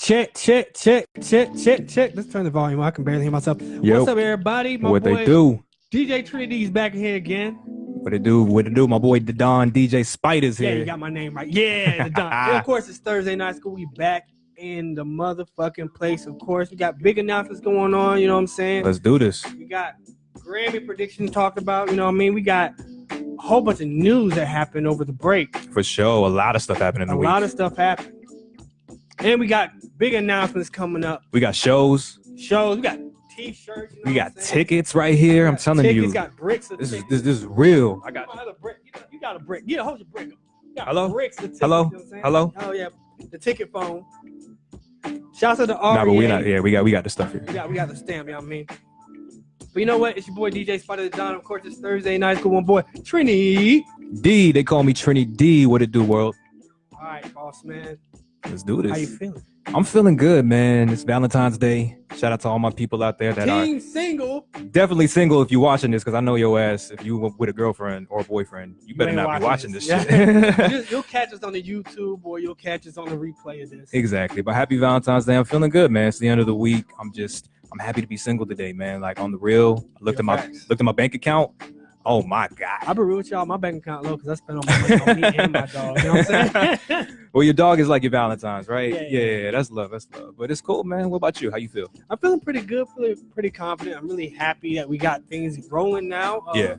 Check, check, check, check, check, check. Let's turn the volume. I can barely hear myself. Yo. What's up, everybody? My What boy, they do? DJ Trinity's back here again. What it do? What it do? My boy, the Don DJ Spider's here. Yeah, you got my name right. Yeah, the Don. And of course, it's Thursday night school. We back in the motherfucking place. Of course, we got big announcements going on. You know what I'm saying? Let's do this. We got Grammy predictions talked about. You know what I mean? We got a whole bunch of news that happened over the break. For sure. A lot of stuff happening in the week. A lot of stuff happened. And we got big announcements coming up. We got shows. We got T-shirts. We got tickets right here. I'm telling you. Tickets, got bricks of this is real. I got another brick. You got a brick. Yeah, hold your brick. You got Hello? bricks of tickets, Hello? You know what I'm saying? Hello? Oh yeah, the ticket phone. Shouts out to REA. Nah, but we not. Yeah, we got the stuff here. We got the stamp. You know what I mean? But you know what? It's your boy DJ Spider the Don. Of course, it's Thursday night. School, one boy Trini D. They call me Trini D. What it do, world? All right, boss man. Let's do this. How you feeling? I'm feeling good, man. It's Valentine's Day. Shout out to all my people out there that Team are single. definitely single. If you're watching this, because I know your ass. If you with a girlfriend or a boyfriend, you better not be watching this shit. You'll catch us on the YouTube or you'll catch us on the replay of this. Exactly. But happy Valentine's Day. I'm feeling good, man. It's the end of the week. I'm happy to be single today, man. Like on the real. I looked at my bank account. Oh my God. I've been real with y'all. My bank account low because I spent all my money on me and my dog. You know what I'm saying? Well, your dog is like your Valentine's, right? Yeah. That's love. That's love. But it's cool, man. What about you? How you feel? I'm feeling pretty good, feeling pretty confident. I'm really happy that we got things rolling now. Yeah.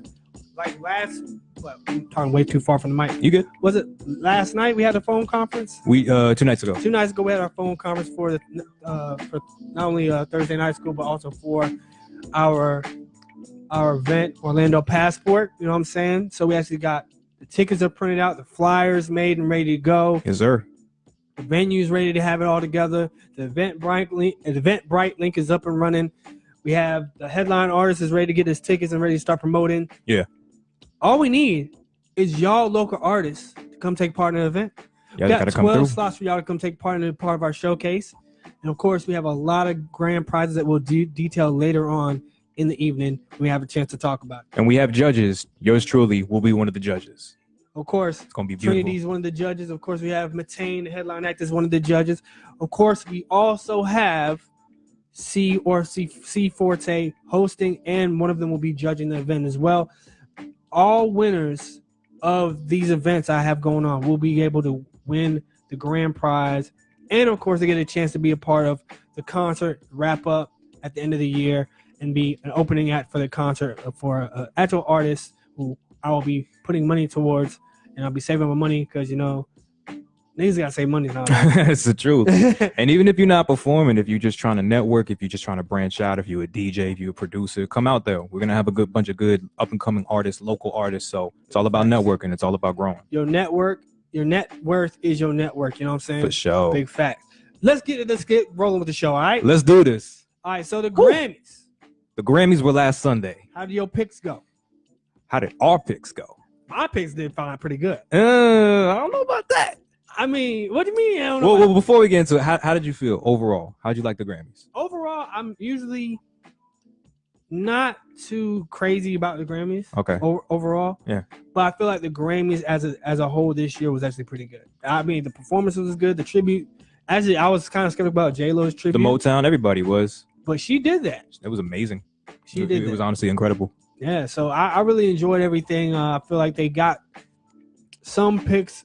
Like I'm talking way too far from the mic. You good? Was it last night we had a phone conference? We 2 nights ago. 2 nights ago we had our phone conference for not only Thursday night school but also for our event, Orlando Passport. You know what I'm saying? So we actually got the tickets are printed out, the flyers made and ready to go. Yes, sir. The venue's ready to have it all together. The Eventbrite link is up and running. We have the headline artist is ready to get his tickets and ready to start promoting. Yeah. All we need is y'all local artists to come take part in the event. Yeah, we got 12 through. slots for y'all to come take part of our showcase. And of course, we have a lot of grand prizes that we'll detail later on in the evening. We have a chance to talk about it. And we have judges. Yours truly will be one of the judges. Of course, it's gonna be beautiful. Trinity's one of the judges. Of course, we have Matane, the headline act, is one of the judges. Of course, we also have C Forte hosting, and one of them will be judging the event as well. All winners of these events I have going on will be able to win the grand prize, and of course, they get a chance to be a part of the concert wrap up at the end of the year and be an opening act for the concert for an actual artist who I will be putting money towards, and I'll be saving my money because, you know, niggas gotta save money now. It's the truth. And even if you're not performing, if you're just trying to network, if you're just trying to branch out, if you're a DJ, if you're a producer, come out there. We're gonna have a good bunch of good up and coming artists, local artists. So it's all about networking. It's all about growing. Your net worth is your network. You know what I'm saying? For sure. Big fact. Let's get rolling with the show. All right. Let's do this. All right. So the Grammys. The Grammys were last Sunday. How did your picks go? How did our picks go? My picks did fine pretty good. I don't know about that. I mean, what do you mean? I don't know. Well, before we get into it, how did you feel overall? How did you like the Grammys? Overall, I'm usually not too crazy about the Grammys. Okay. Overall. Yeah. But I feel like the Grammys as a whole this year was actually pretty good. I mean, the performance was good. The tribute. Actually, I was kind of skeptical about J-Lo's tribute. The Motown, everybody was. But she did that. It was amazing. It was honestly incredible. Yeah, so I really enjoyed everything. I feel like they got some picks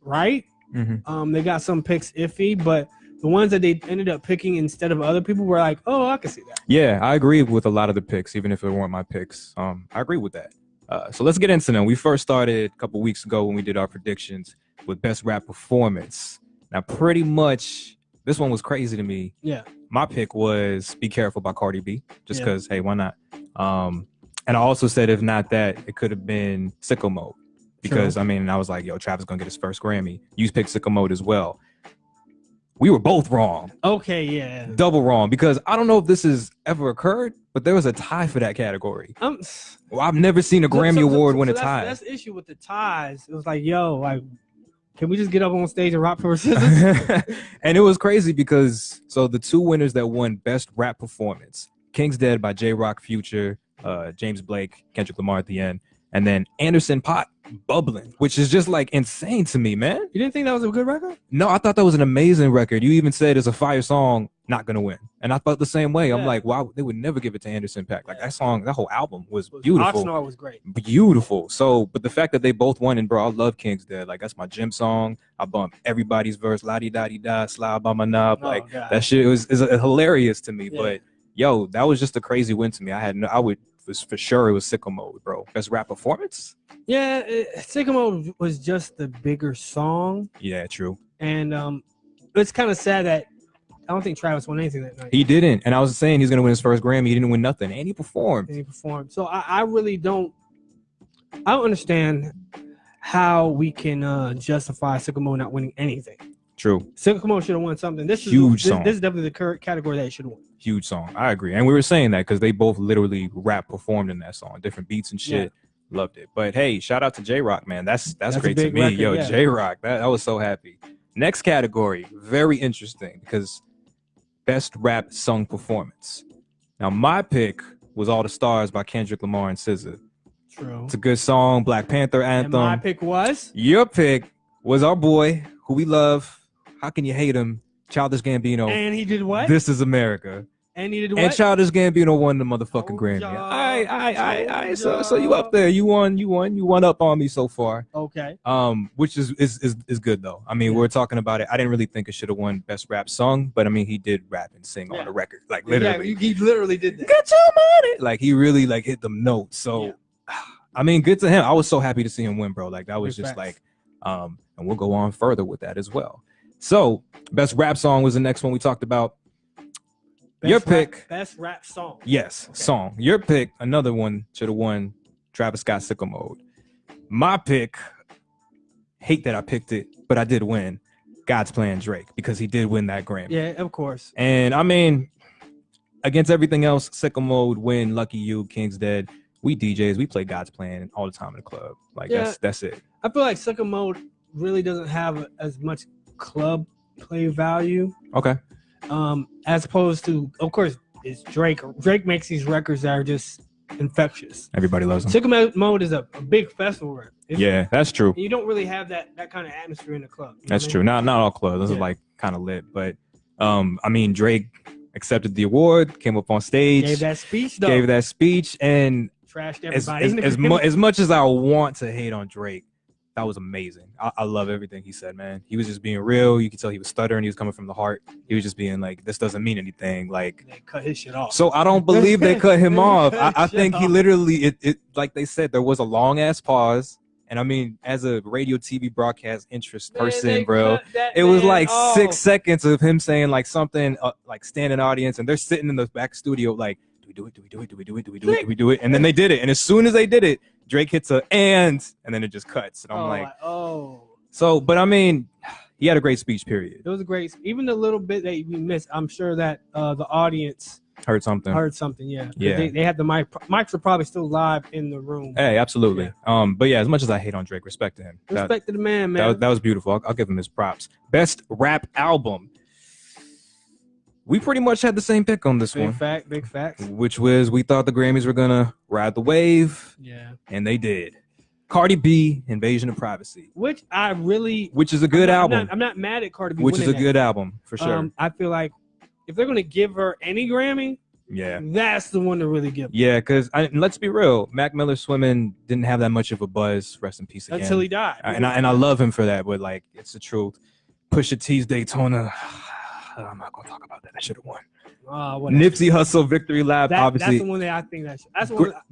right. Mm-hmm. They got some picks iffy, but the ones that they ended up picking instead of other people were like, oh, I can see that. Yeah, I agree with a lot of the picks, even if it weren't my picks. I agree with that. So let's get into them. We first started a couple weeks ago when we did our predictions with best rap performance. Now, pretty much, this one was crazy to me. Yeah. My pick was Be Careful by Cardi B, just because, hey, why not? And I also said, if not that, it could have been Sicko Mode. Because, I mean, I was like, yo, Travis going to get his first Grammy. You picked Sicko Mode as well. We were both wrong. Okay, yeah. Double wrong. Because I don't know if this has ever occurred, but there was a tie for that category. Well, I've never seen a Grammy Award win a tie. That's the issue with the ties. It was like, yo, like, can we just get up on stage and rock paper scissors? And it was crazy because the two winners that won best rap performance, King's Dead by J-Rock, Future, James Blake, Kendrick Lamar at the end. and then Anderson .Paak Bubbling, which is just like insane to me, man. You didn't think that was a good record? No, I thought that was an amazing record. You even said it's a fire song, not gonna win, and I felt the same way. I'm like, wow, they would never give it to Anderson .Paak. Like that song, that whole album was beautiful. Oxnard was great, beautiful. So, but the fact that they both won, and bro, I love King's Dead. Like that's my gym song. I bump everybody's verse, la di da di da, slide by my knob. Like that shit is hilarious to me. Yeah. But yo, that was just a crazy win to me. Was for sure it was Sicko Mode, bro. Best rap performance. Yeah, Sicko Mode was just the bigger song. Yeah, true. And it's kind of sad that I don't think Travis won anything that night. He didn't. And I was saying he's gonna win his first Grammy. He didn't win nothing, and he performed. So I really don't. I don't understand how we can justify Sicko Mode not winning anything. True. Sicko Mode should have won something. This is huge song. This is definitely the current category that it should have won. Huge song. I agree. And we were saying that because they both literally performed in that song, different beats and shit. Yeah. Loved it. But hey, shout out to J-Rock, man. That's great to me. Record, yo, yeah. J-Rock. I was so happy. Next category, very interesting because best rap sung performance. Now my pick was All the Stars by Kendrick Lamar and SZA. True. It's a good song. Black Panther anthem. And my pick was? Your pick was our boy who we love. How can you hate him? Childish Gambino. And he did what? This Is America. And he did what? And Childish Gambino won the motherfucking Grammy. I. So you up there? You won up on me so far. Okay. Which is good though. I mean, we're talking about it. I didn't really think it should have won best rap song, but I mean, he did rap and sing on the record, like literally. Yeah, he literally did that. Got your money. Like he really like hit them notes. So, I mean, good to him. I was so happy to see him win, bro. Like that was just like, and we'll go on further with that as well. So, best rap song was the next one we talked about. Your pick. Best rap song. Yes, okay. Song. Your pick, another one, should have won Travis Scott Sicko Mode. My pick, hate that I picked it, but I did win God's Plan Drake because he did win that Grammy. Yeah, of course. And I mean, against everything else, Sicko Mode, win, Lucky You, King's Dead. We DJs, we play God's Plan all the time in the club. Like that's it. I feel like Sicko Mode really doesn't have as much club play value. Okay. As opposed to, of course, it's Drake. Drake makes these records that are just infectious. Everybody loves them. Sicko Mode is a big festival record. Yeah, that's true. You don't really have that kind of atmosphere in the club. That's true. Not all clubs. Those are like kind of lit. But I mean, Drake accepted the award, came up on stage, gave that speech, and trashed everybody. As much as I want to hate on Drake, that was amazing. I love everything he said, man. He was just being real. You could tell he was stuttering. He was coming from the heart. He was just being like, this doesn't mean anything. Like, they cut his shit off. So I don't believe they cut him off. I think he literally, it like they said, there was a long ass pause. And I mean, as a radio TV broadcast interest person, bro, it was like 6 seconds of him saying like something like standing audience, and they're sitting in the back studio like, do we do it? Do we do it? Do we do it? Do we do it? Do we do it? And then they did it. And as soon as they did it, Drake hits and then it just cuts. And I'm So, but I mean, he had a great speech, period. It was a great, even the little bit that we missed, I'm sure that the audience heard something, yeah. Yeah. They had the mics are probably still live in the room. Hey, absolutely. Yeah. But yeah, as much as I hate on Drake, respect to him. Respect to the man, man. That was beautiful. I'll give him his props. Best rap album. We pretty much had the same pick on this one. Big facts. Which was, we thought the Grammys were gonna ride the wave. Yeah. And they did. Cardi B, Invasion of Privacy. Which is a good album. I'm not mad at Cardi B. Which is a good album, for sure. I feel like if they're gonna give her any Grammy, that's the one to really give her. Yeah, because let's be real, Mac Miller Swimming didn't have that much of a buzz. Rest in peace again. Until he died. And I love him for that, but like, it's the truth. Pusha T's Daytona. I'm not gonna talk about that. I should have won. Nipsey Hussle Victory Lap. Obviously, that's the one that I think that's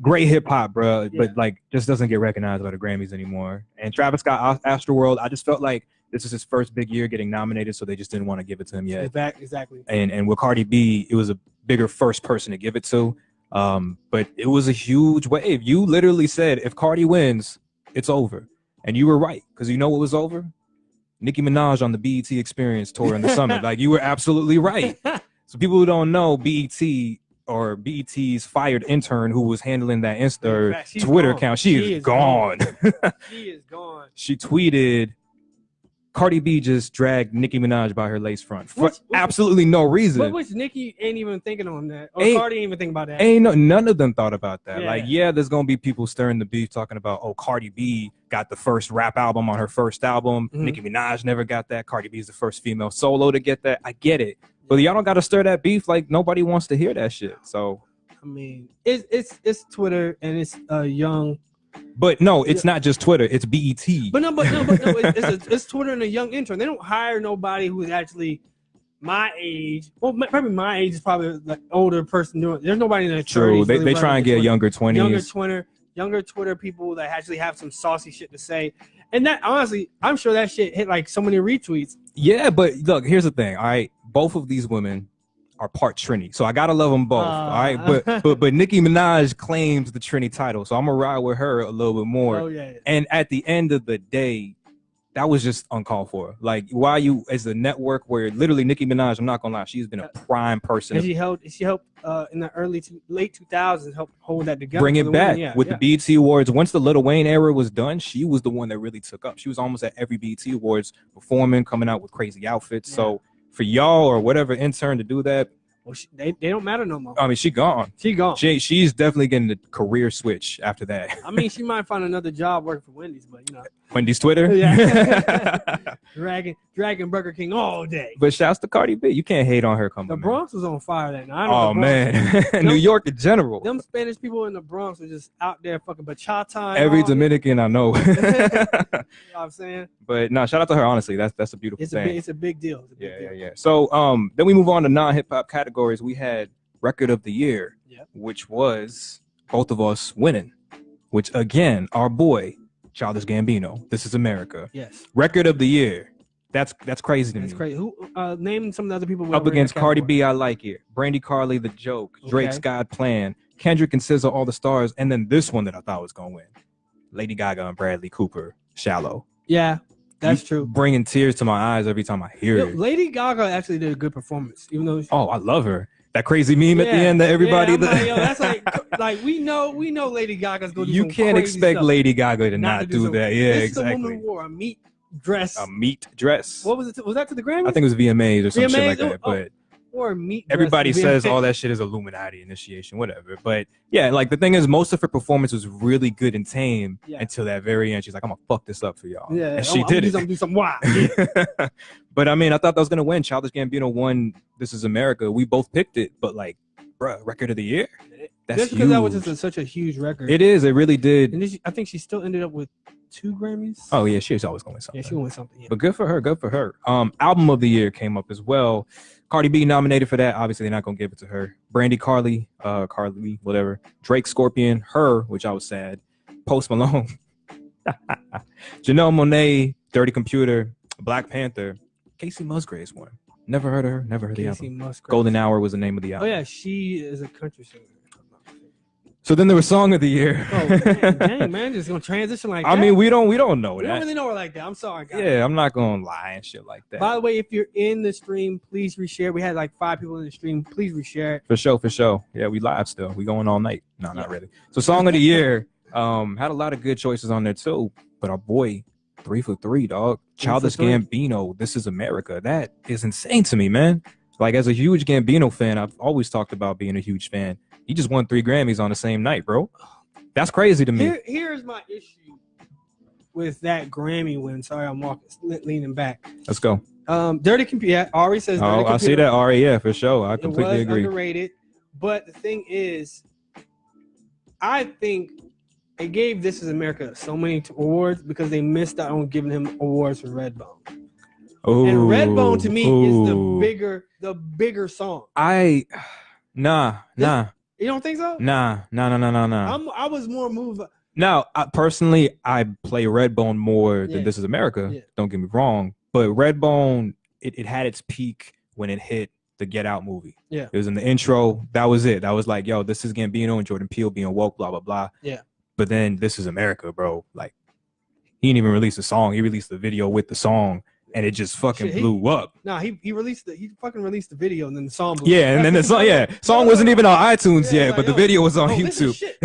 great hip hop, bro. Yeah. But like, just doesn't get recognized by the Grammys anymore. And Travis Scott, Astroworld. I just felt like this is his first big year getting nominated, so they just didn't want to give it to him yet. Exactly. And with Cardi B, it was a bigger first person to give it to. But it was a huge wave. You literally said if Cardi wins, it's over, and you were right, because you know what was over. Nicki Minaj on the BET Experience tour in the summer. Like, you were absolutely right. So people who don't know, BET or BET's fired intern who was handling that Twitter account, she is gone. She is gone. She tweeted Cardi B just dragged Nicki Minaj by her lace front for absolutely no reason. But which Nicki ain't even thinking on that, or Cardi ain't even thinking about that. None of them thought about that. Like, there's gonna be people stirring the beef talking about, oh, Cardi B got the first rap album on her first album. Nicki Minaj never got that. Cardi B is the first female solo to get that. I get it, but y'all don't gotta stir that beef. Like, nobody wants to hear that shit. So I mean, it's Twitter and it's young. But no, it's not just Twitter. It's BET. But no, it's Twitter and a young intern. They don't hire nobody who's actually my age. Well, probably my age is probably like older person doing. There's nobody in the true. They try and get younger 20s, younger Twitter people that actually have some saucy shit to say. And that honestly, I'm sure that shit hit like so many retweets. Yeah, but look, here's the thing. All right, both of these women are part Trini, so I gotta love them both. All right, but Nicki Minaj claims the Trini title, so I'm gonna ride with her a little bit more. Oh yeah. And at the end of the day, that was just uncalled for. Like, why you as a network where literally Nicki Minaj, I'm not gonna lie, she's been a prime person. And she helped in the late 2000s help hold that together. Bring it back with the BET Awards. Once the Lil Wayne era was done, she was the one that really took up. She was almost at every BET Awards performing, coming out with crazy outfits. So for y'all or whatever intern to do that, well, they don't matter no more. I mean, she gone. She's definitely getting the career switch after that. I mean, she might find another job working for Wendy's, but you know. Wendy's Twitter? Yeah. dragging Burger King all day. But shouts to Cardi B. You can't hate on her coming. The Bronx was on fire that night. Oh, man. New York in general. Them Spanish people in the Bronx were just out there fucking bachata. Every Dominican I know. You know what I'm saying? But no, shout out to her, honestly. That's a beautiful thing. It's a big deal. Yeah. So then we move on to non-hip-hop categories. We had Record of the Year, which was both of us winning, which, again, our boy, Childish Gambino, This Is America. Yes. Record of the Year. That's crazy to me. That's crazy. Who name some of the other people up against Cardi B, I Like It, Brandy Carly, The Joke, Drake's God Plan, Kendrick and SZA, All the Stars, and then this one that I thought was gonna win, Lady Gaga and Bradley Cooper, Shallow. Yeah, that's true. Bringing tears to my eyes every time I hear it. Lady Gaga actually did a good performance, even though. I love her. That crazy meme at the end that everybody. That's like we know Lady Gaga's going to do You some can't crazy expect stuff. Lady Gaga to not do that. Yeah, this exactly. Is a woman who wore a meat dress. A meat dress. What was it? Was that to the Grammy? I think it was VMAs or some shit like that. But or a meat dress. Everybody says all that shit is Illuminati initiation, whatever. But yeah, like the thing is, most of her performance was really good and tame until that very end. She's like, I'm gonna fuck this up for y'all. Yeah, and she did it. I'm do something wild. But I mean, I thought that was gonna win. Childish Gambino won This Is America. We both picked it, but like, bruh, Record of the Year. That's just because that was just such a huge record. It is. It really did. And I think she still ended up with 2 Grammys. Oh yeah, she's always going to win something. Yeah, she won something. Yeah. But good for her. Good for her. Album of the Year came up as well. Cardi B nominated for that. Obviously, they're not gonna give it to her. Brandy Carly, whatever. Drake, Scorpion, Her, which I was sad. Post Malone, Janelle Monáe, Dirty Computer, Black Panther. Casey Musgraves won. Never heard of her. Never heard the album. Musgraves. Golden Hour was the name of the album. Oh yeah, she is a country singer. So then there was Song of the Year. Oh dang, man, just gonna transition like that. I mean, we don't know that. We don't really know her like that. I'm sorry, guys. Yeah, I'm not gonna lie and shit like that. By the way, if you're in the stream, please reshare. We had like 5 people in the stream. Please reshare it. For sure. Yeah, we live still. We going all night. No, not really. So Song of the Year had a lot of good choices on there too. But our boy, 3 for 3, dog. Childish Gambino, This Is America. That is insane to me, man. Like, as a huge Gambino fan, I've always talked about being a huge fan. He just won 3 Grammys on the same night, bro. That's crazy to me. Here's my issue with that Grammy win. Sorry, I'm leaning back. Let's go. Dirty Computer. Yeah, Ari says. Dirty Computer. I see that, Ari. Yeah, for sure. I completely agree. Underrated, but the thing is, I think they gave This Is America so many awards because they missed out on giving him awards for Redbone. And Redbone to me is the bigger song. Nah. You don't think so? Nah. I was more moved. Now, personally, I play Redbone more than This Is America. Yeah. Don't get me wrong, but Redbone, it had its peak when it hit the Get Out movie. Yeah, it was in the intro. That was it. That was like, yo, this is Gambino and Jordan Peele being woke, blah blah blah. Yeah. But then This Is America, bro. Like, he didn't even release a song. He released the video with the song, and it just fucking Shit, blew up. Nah, he fucking released the video, and then the song blew up. Yeah, and then the song wasn't even on iTunes yet, but the video was on YouTube. Shit.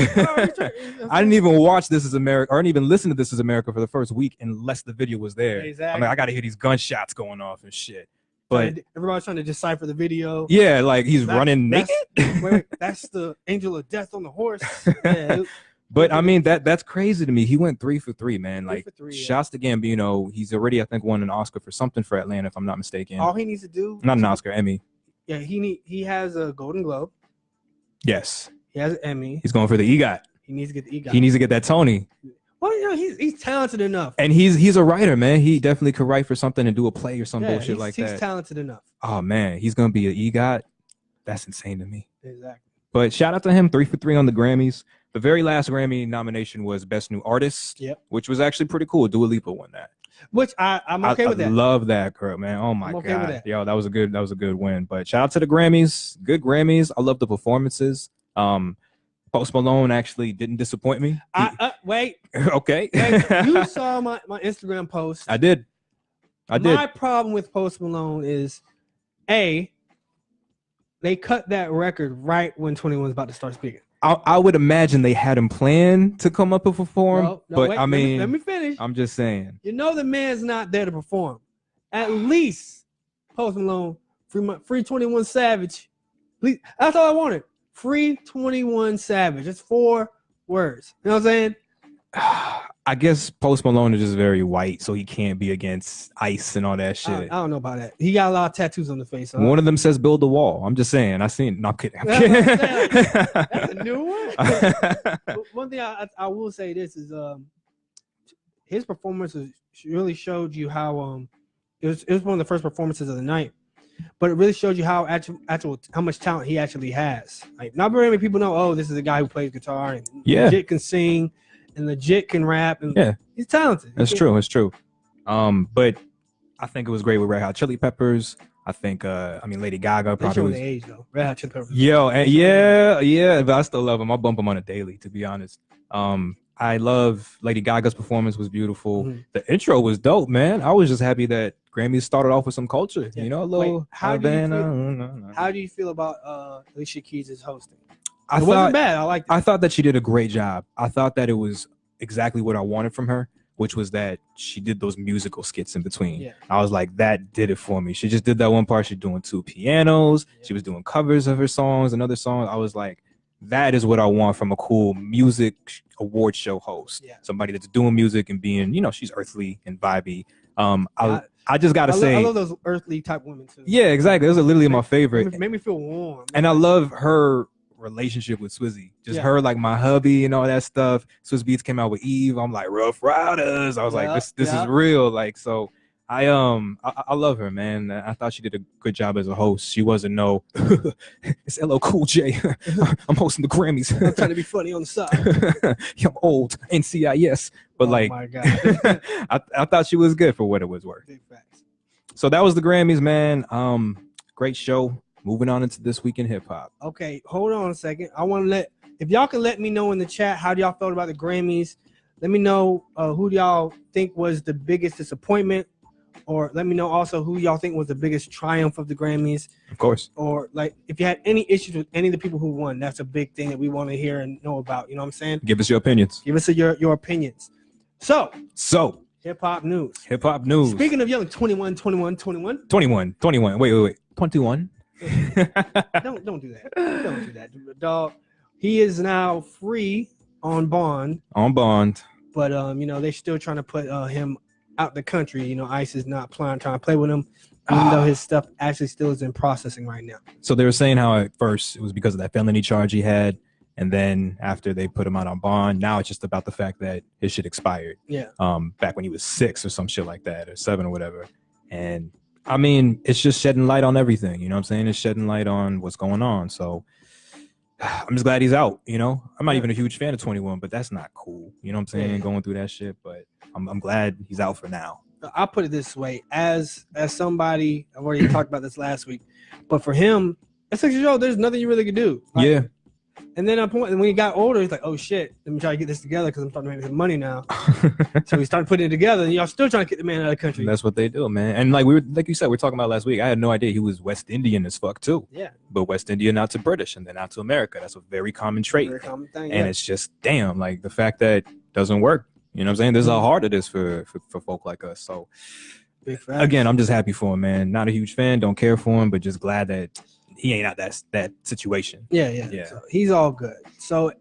I didn't even watch This Is America, or I didn't even listen to This Is America for the first week unless the video was there. Exactly. I'm like, I gotta hear these gunshots going off and shit. But everybody's trying to decipher the video. Yeah, like he's running naked. Wait, that's the angel of death on the horse. Yeah. But I mean that's crazy to me. He went 3 for 3, man. Like 3 for 3, shouts to Gambino. He's already, I think, won an Oscar for something for Atlanta, if I'm not mistaken. All he needs to do, not an Oscar, Emmy. Yeah, he has a Golden Globe. Yes. He has an Emmy. He's going for the EGOT. He needs to get the EGOT. He needs to get that Tony. Well, you know, he's talented enough. And he's a writer, man. He definitely could write for something and do a play or some bullshit like that. He's talented enough. Oh man, he's gonna be an EGOT. That's insane to me. Exactly. But shout out to him, 3 for 3 on the Grammys. The very last Grammy nomination was Best New Artist, which was actually pretty cool. Dua Lipa won that. Which I'm okay with that. I love that girl, man. Oh my okay god, with that. Yo, that was a good win. But shout out to the Grammys, good Grammys. I love the performances. Post Malone actually didn't disappoint me. Wait. Okay. Wait, you saw my Instagram post. I did. My problem with Post Malone is, they cut that record right when 21 was about to start speaking. I would imagine they had him planned to come up and perform, but wait, I mean, let me finish. I'm just saying. You know the man's not there to perform. At least Post Malone, free 21 Savage. That's all I wanted. Free 21 Savage. It's 4 words. You know what I'm saying? I guess Post Malone is just very white, so he can't be against ICE and all that shit. I don't know about that. He got a lot of tattoos on the face. So one of them says "build the wall." I'm just saying. I seen. No, I'm kidding. I'm kidding. That's a new one. One thing I will say this is his performances really showed you how it was one of the first performances of the night, but it really showed you how how much talent he actually has. Like not very many people know. Oh, this is a guy who plays guitar and legit can sing. And legit can rap, and he's talented. That's true. It's true. But I think it was great with Red Hot Chili Peppers. I think, Lady Gaga probably was. The age though. Red Hot Chili Peppers. Yo, and yeah, but I still love them. I bump them on a daily, to be honest. I love Lady Gaga's performance was beautiful. Mm-hmm. The intro was dope, man. I was just happy that Grammys started off with some culture. You know, a little. How do you feel about Alicia Keys' hosting? It wasn't bad. I liked it. I thought that she did a great job. I thought that it was exactly what I wanted from her, which was that she did those musical skits in between. Yeah. I was like, that did it for me. She just did that one part. She's doing 2 pianos. Yeah. She was doing covers of her songs and other songs. I was like, that is what I want from a cool music award show host. Yeah. Somebody that's doing music and being, she's earthly and vibey. I just gotta say, I love those earthly type women too. Yeah, exactly. Those are literally my favorite. Made me feel warm. And I love her relationship with Swizzy, her like my hubby and all that stuff. Swizz Beatz came out with Eve. I'm like Rough Riders. I was like, this is real. Like, so I love her, man. I thought she did a good job as a host. She wasn't it's LL Cool J. I'm hosting the Grammys. I'm trying to be funny on the side. I'm old, NCIS, but my God. I thought she was good for what it was worth. Big facts. So that was the Grammys, man. Great show. Moving on into This Week in Hip Hop. Okay, hold on a second. I want to if y'all can let me know in the chat how y'all felt about the Grammys. Let me know who y'all think was the biggest disappointment, or let me know also who y'all think was the biggest triumph of the Grammys. Of course. Or like if you had any issues with any of the people who won. That's a big thing that we want to hear and know about. You know what I'm saying? Give us your opinions. Give us your opinions. So hip hop news. Speaking of young 21. Wait. 21. Don't do that. Don't do that, dog. He is now free on bond. But they're still trying to put him out the country. ICE is not trying to play with him, even though his stuff actually still is in processing right now. So they were saying how at first it was because of that felony charge he had, and then after they put him out on bond, now it's just about the fact that his shit expired. Yeah. Back when he was 6 or some shit like that, or 7 or whatever, and. I mean, it's just shedding light on everything. You know what I'm saying? It's shedding light on what's going on. So I'm just glad he's out. I'm not even a huge fan of 21, but that's not cool. You know what I'm saying? Going through that shit. But I'm glad he's out for now. I'll put it this way. As somebody, I've already talked about this last week, but for him, at 6 years old, there's nothing you really can do. Like, And then when he got older, he's like, oh shit, let me try to get this together because I'm starting to make some money now. So he started putting it together, and y'all still trying to get the man out of the country. And that's what they do, man. And like you said, we were talking about last week. I had no idea he was West Indian as fuck too. Yeah. But West Indian out to British and then out to America. That's a very common trait. Very common thing. And it's just damn, like the fact that doesn't work. You know what I'm saying? This is how hard it is for folk like us. So again, I'm just happy for him, man. Not a huge fan, don't care for him, but just glad that he ain't out that situation. Yeah. So he's all good. So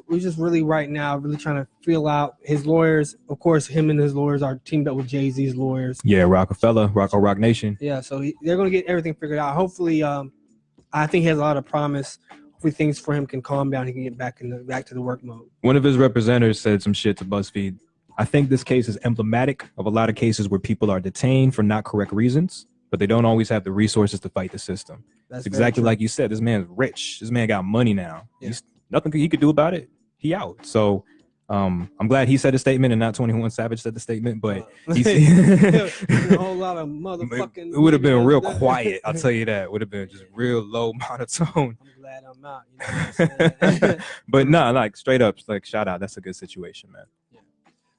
we're just really right now really trying to feel out his lawyers. Of course, him and his lawyers are teamed up with Jay-Z's lawyers. Yeah, Rockefeller, Rock Nation. Yeah, so they're gonna get everything figured out. Hopefully, I think he has a lot of promise. Hopefully, things for him can calm down. He can get back to the work mode. One of his representatives said some shit to BuzzFeed. I think this case is emblematic of a lot of cases where people are detained for not correct reasons, but they don't always have the resources to fight the system. That's exactly like you said. This man's rich. This man got money now. Yeah. Nothing he could do about it. He out. So I'm glad he said a statement and not 21 Savage said the statement. But he's a whole lot of motherfucking. It would have been real quiet. I'll tell you that. It would have been just real low monotone. I'm glad I'm out. You know what I'm saying? But no, like straight up, like shout out. That's a good situation, man.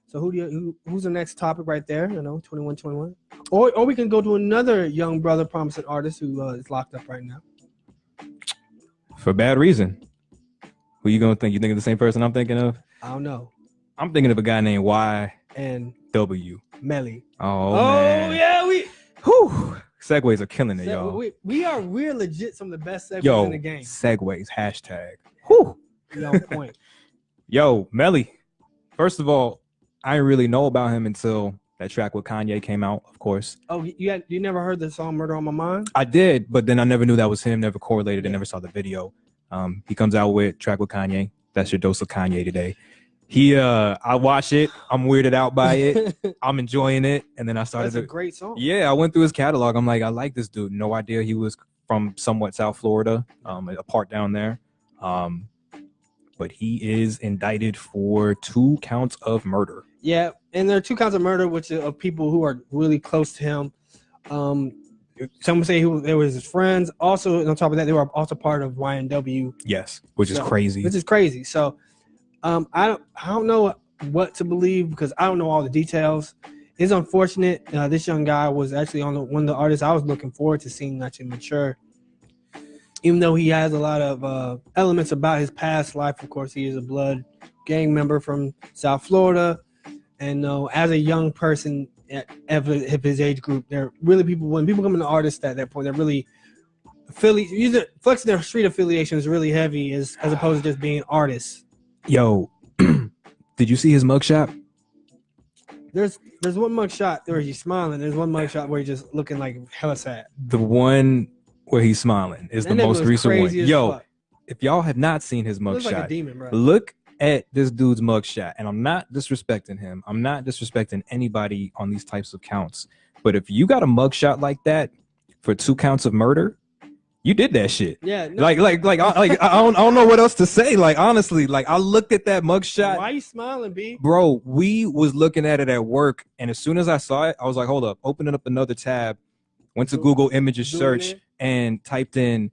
So who's the next topic right there? 21. Or we can go to another young brother, promising artist who is locked up right now. For bad reason. Who you gonna think? You think of the same person I'm thinking of? I don't know. I'm thinking of a guy named YMW. Melly. Oh man. Yeah, Segues are killing it, y'all. We're legit some of the best segues in the game. Segues, hashtag. Whew. We on point. Yo, Melly. First of all, I didn't really know about him until that track with Kanye came out, of course. Oh, you never heard the song Murder on My Mind? I did, but then I never knew that was him, never correlated, and never saw the video. He comes out with track with Kanye. That's your dose of Kanye today. I watch it. I'm weirded out by it. I'm enjoying it. And then I started. That's a great song. Yeah, I went through his catalog. I'm like, I like this dude. No idea he was from somewhat South Florida, a part down there. But he is indicted for 2 counts of murder. Yeah, and there are 2 counts of murder, which are of people who are really close to him. Some say they were his friends. Also, on top of that, they were also part of YMW. Yes, which is crazy. Which is crazy. So, I don't know what to believe because I don't know all the details. It's unfortunate. This young guy was actually one of the artists I was looking forward to seeing actually mature. Even though he has a lot of elements about his past life, of course, he is a blood gang member from South Florida. And as a young person at his age group, they're really when people come into artists at that point, they're really flexing their street affiliation is really heavy as opposed to just being artists. Yo, did you see his mugshot? There's one mugshot where he's smiling. There's one mugshot where he's just looking like hella sad. The one where he's smiling is the most recent one. Yo, if y'all have not seen his mugshot, like a demon, bro. Look at this dude's mugshot. And I'm not disrespecting him. I'm not disrespecting anybody on these types of counts. But if you got a mugshot like that for 2 counts of murder, you did that shit. Yeah. No. I don't know what else to say. Like, honestly, like I looked at that mugshot. Why are you smiling, B? Bro, we was looking at it at work. And as soon as I saw it, I was like, hold up, opening up another tab, went to Google Images search and typed in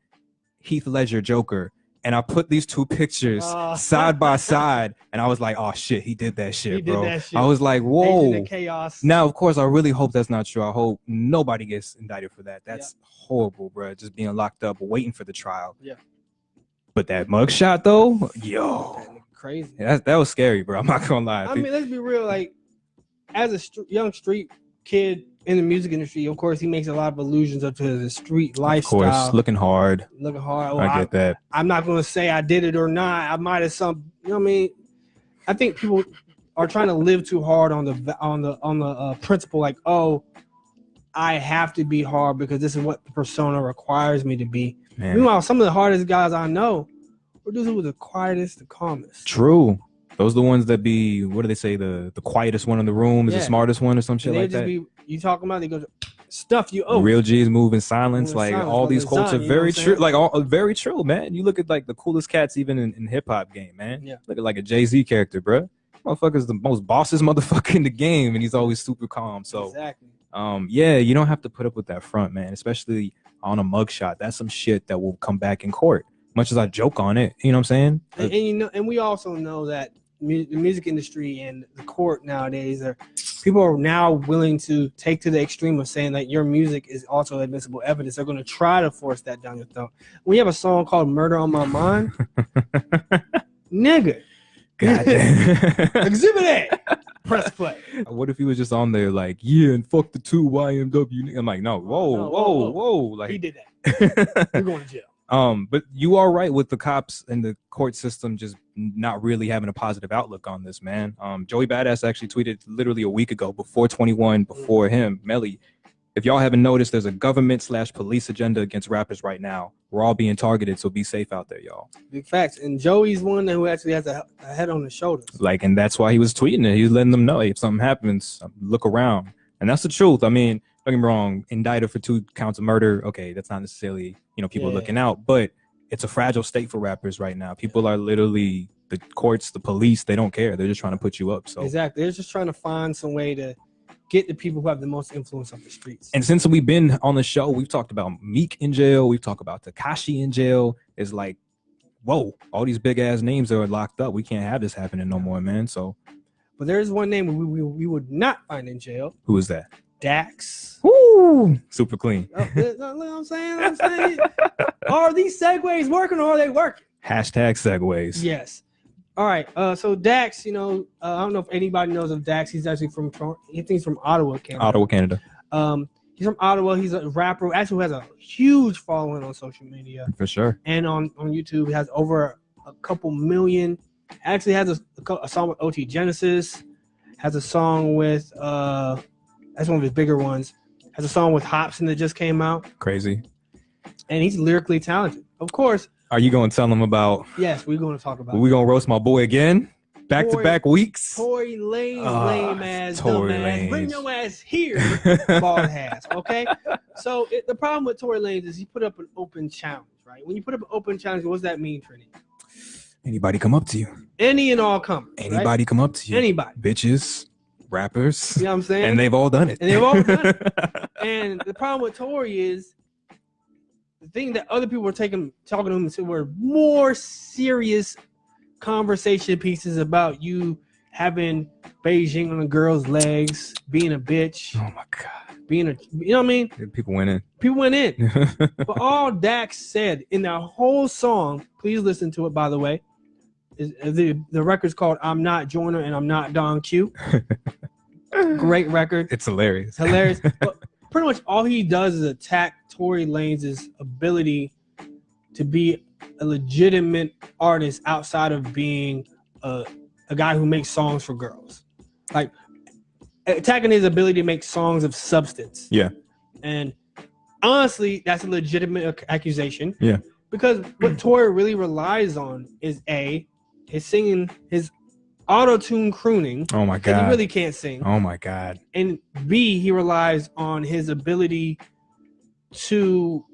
Heath Ledger Joker. And I put these 2 pictures side by side, and I was like, "Oh shit, he did that shit, bro." I was like, "Whoa!" Chaos. Now, of course, I really hope that's not true. I hope nobody gets indicted for that. That's horrible, bro. Just being locked up, waiting for the trial. Yeah. But that mugshot, though, yo, crazy. Yeah, that was scary, bro. I'm not gonna lie. I mean, let's be real. Like, as a young street kid in the music industry, of course, he makes a lot of allusions up to the street lifestyle. Of course, looking hard. Well, I get that. I'm not going to say I did it or not. I might have you know what I mean? I think people are trying to live too hard on the principle, like, oh, I have to be hard because this is what the persona requires me to be. Man. Meanwhile, some of the hardest guys I know were dudes who were the quietest, the calmest. True. Those are the ones that be, what do they say, the quietest one in the room is the smartest one or some shit like that. You talking about, they go stuff you. Oh, real G's move in silence. Like all these quotes are very true. Like very true, man. You look at like the coolest cats even in hip hop game, man. Yeah. Look at like a Jay-Z character, bro. Motherfucker's the most bossest motherfucker in the game, and he's always super calm. So exactly. Yeah, you don't have to put up with that front, man. Especially on a mugshot. That's some shit that will come back in court. much as I joke on it. You know what I'm saying? And we also know that the music industry and the court nowadays people are now willing to take to the extreme of saying that your music is also admissible evidence. They're going to try to force that down your throat. We have a song called "Murder on My Mind," nigga. Goddamn. Exhibit A. Press play. What if he was just on there like, yeah, and fuck the 2 YMW? I'm like, no, whoa. Like he did that. You're going to jail. But you are right with the cops and the court system just not really having a positive outlook on this, man. Joey Badass actually tweeted literally a week ago, before 21, before him, Melly. If y'all haven't noticed, there's a government/police agenda against rappers right now. We're all being targeted, so be safe out there, y'all. Big facts. And Joey's one who actually has a head on his shoulders. Like, and that's why he was tweeting it. He was letting them know, hey, if something happens, look around. And that's the truth. I mean, don't get me wrong, indicted for 2 counts of murder. Okay, that's not necessarily, people looking out, but it's a fragile state for rappers right now. People are literally, the courts, the police, they don't care. They're just trying to put you up. So exactly. They're just trying to find some way to get the people who have the most influence on the streets. And since we've been on the show, we've talked about Meek in jail. We've talked about Tekashi in jail. It's like, whoa, all these big ass names are locked up. We can't have this happening no more, man. So, but there is one name we would not find in jail. Who is that? Dax. Woo! Super clean. Look what I'm saying? Are these segues working or are they working? Hashtag segues. Yes. All right. So Dax, I don't know if anybody knows of Dax. He's actually from Ottawa, Canada. He's from Ottawa. He's a rapper. Actually, has a huge following on social media. For sure. And on YouTube, he has over a couple million. Actually has a song with OT Genesis. Has a song with that's one of his bigger ones. Has a song with Hobson that just came out. Crazy. And he's lyrically talented. Of course. Are you going to tell him about? Yes, we're going to talk about. We're going to roast my boy again? Back-to-back weeks? Tory Lanez, lame ass, dumb ass. Bring your ass here, bald ass. Okay? So the problem with Tory Lanez is he put up an open challenge, right? When you put up an open challenge, what does that mean, Trini? Anybody come up to you. Any and all comers. Anybody right? come up to you. Anybody. Bitches, rappers. You know what I'm saying? And they've all done it. And the problem with Tory is the thing that other people were talking to him to were more serious conversation pieces about you having Beijing on a girl's legs, being a bitch. Oh my God. You know what I mean? People went in. But all Dax said in that whole song, please listen to it, by the way. The record's called I'm Not Joyner and I'm Not Don Q. Great record. It's hilarious. But pretty much all he does is attack Tory Lanez's ability to be a legitimate artist outside of being a guy who makes songs for girls. Like attacking his ability to make songs of substance. Yeah. And honestly, that's a legitimate accusation. Yeah. Because what Tory really relies on is his singing, his auto-tune crooning. Oh my God. He really can't sing. Oh my God. And B, he relies on his ability to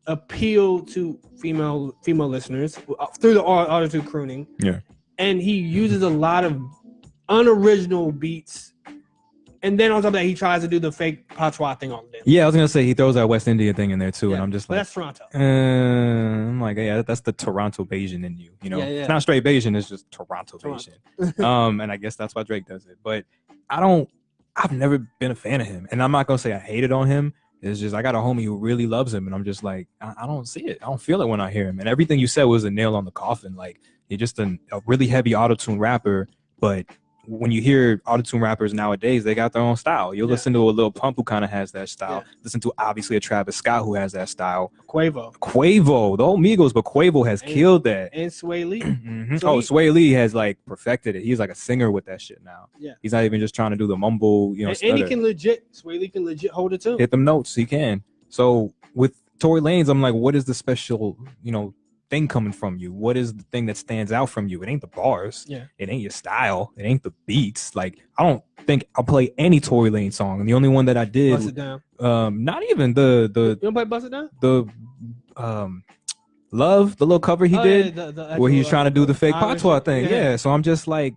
appeal to female listeners through the auto-tune crooning. Yeah. And he uses a lot of unoriginal beats. And then on top of that, he tries to do the fake patois thing on them. Yeah, I was gonna say he throws that West India thing in there too, and I'm just like, that's Toronto. I'm like, yeah, that's the Toronto Bayesian in you. You know, It's not straight Bayesian, it's just Toronto Bayesian. And I guess that's why Drake does it. But I've never been a fan of him, and I'm not gonna say I hated on him. It's just I got a homie who really loves him, and I'm just like, I don't see it. I don't feel it when I hear him. And everything you said was a nail on the coffin. Like you're just a really heavy auto-tune rapper, but when you hear autotune rappers nowadays, they got their own style. You'll listen to a Lil Pump who kind of has that style. Listen to obviously a Travis Scott who has that style. Quavo, the old Migos, but Quavo has killed that. And Sway Lee. So Sway Lee has like perfected it. He's like a singer with that shit now. Yeah. He's not even just trying to do the mumble, And he can Sway Lee can legit hold it too. Hit them notes, he can. So with Tory Lanez, I'm like, what is the special, thing coming from you? What is the thing that stands out from you? It ain't the bars. Yeah. It ain't your style. It ain't the beats. Like I don't think I'll play any Tory Lanez song. And the only one that I did, Bust It Down. Not even the You don't play Bust It Down? The Love, the little cover he did, where he was trying to do the fake patois thing. Yeah. So I'm just like,